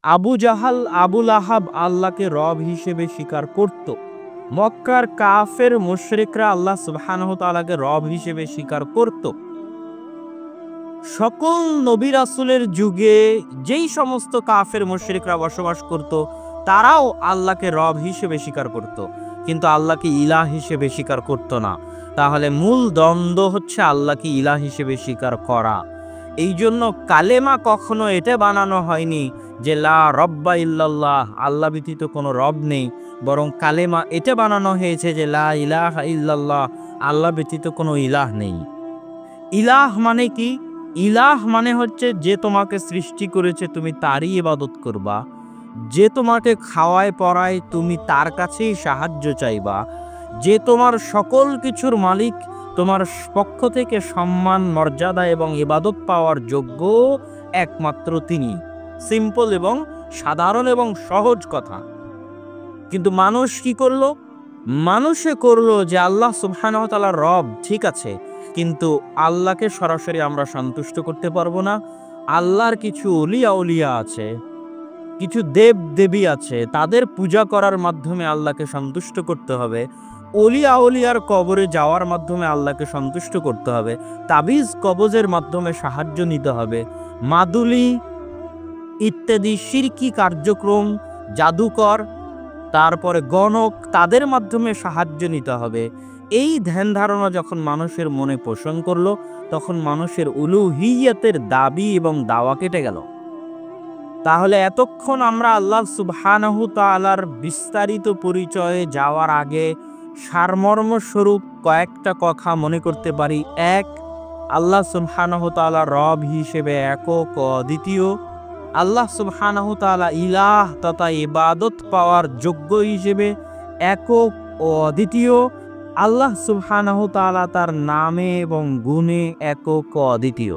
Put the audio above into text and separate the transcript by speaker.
Speaker 1: আবু জাহাল, আবুল আহাব আল্লাহকে রব হিসেবে স্বীকার করত। মক্কার কাফের মুশরিকরা আল্লাহ সুবহানাহু তাআলাকে রব হিসেবে স্বীকার করত। সকল নবী রাসূলের যুগে যেই সমস্ত কাফের মুশরিকরা বসবাস করত, তারাও আল্লাহকে রব হিসেবে স্বীকার করত, কিন্তু আল্লাহকে ইলাহ হিসেবে স্বীকার করত না। তাহলে মূল দ্বন্দ্ব হচ্ছে আল্লাহকে ইলাহ হিসেবে স্বীকার করা। এই জন্য কালেমা কখনো এটা বানানো হয়নি যে লা রব্বা ইল্লাল্লাহ, আল্লাহ ব্যতীত কোনো রব নেই, বরং কালেমা এটা বানানো হয়েছে যে লা ইলাহা ইল্লাল্লাহ, আল্লাহ ব্যতীত কোনো ইলাহ নেই। ইলাহ মানে কি? ইলাহ মানে হচ্ছে যে তোমাকে সৃষ্টি করেছে তুমি তারই ইবাদত করবা, যে তোমাকে খাওয়ায় পরায় তুমি তার কাছেই সাহায্য চাইবা, যে তোমার সকল কিছুর মালিক, তোমার পক্ষ থেকে সম্মান, মর্যাদা এবং ইবাদত পাওয়ার যোগ্য একমাত্র তিনি। সিম্পল এবং সাধারণ এবং সহজ কথা। কিন্তু মানুষ কি করলো? মানুষে করলো যে আল্লাহ সুবহানাহু ওয়া তাআলা রব, ঠিক আছে, কিন্তু আল্লাহকে সরাসরি আমরা সন্তুষ্ট করতে পারবো না। আল্লাহর কিছু অলিয়া আছে, কিছু দেব দেবী আছে, তাদের পূজা করার মাধ্যমে আল্লাহকে সন্তুষ্ট করতে হবে। অলিয়ার কবরে যাওয়ার মাধ্যমে আল্লাহকে সন্তুষ্ট করতে হবে। তাবিজ কবজের মাধ্যমে সাহায্য নিতে হবে। মাদুলি ইত্যাদি শিরকি কার্যক্রম, জাদুকর, তারপরে গণক, তাদের মাধ্যমে সাহায্য নিতে হবে। এই ধ্যান ধারণা যখন মানুষের মনে পোষণ করলো, তখন মানুষের উলুহিয়তের দাবি এবং দাওয়া কেটে গেল। তাহলে এতক্ষণ আমরা আল্লাহ সুবহানাহু তাআলার বিস্তারিত পরিচয়ে যাওয়ার আগে সারমর্ম স্বরূপ কয়েকটা কথা মনে করতে পারি। এক, আল্লাহ সুবহানাহু তাআলা রব হিসেবে একক ও অদ্বিতীয়। আল্লাহ সুবহানাহু তাআলা ইলাহ তথা ইবাদত পাওয়ার যোগ্য হিসেবে একক ও অদ্বিতীয়। আল্লাহ সুবহানাহু তাআলা তার নামে এবং গুণে একক ও অদ্বিতীয়।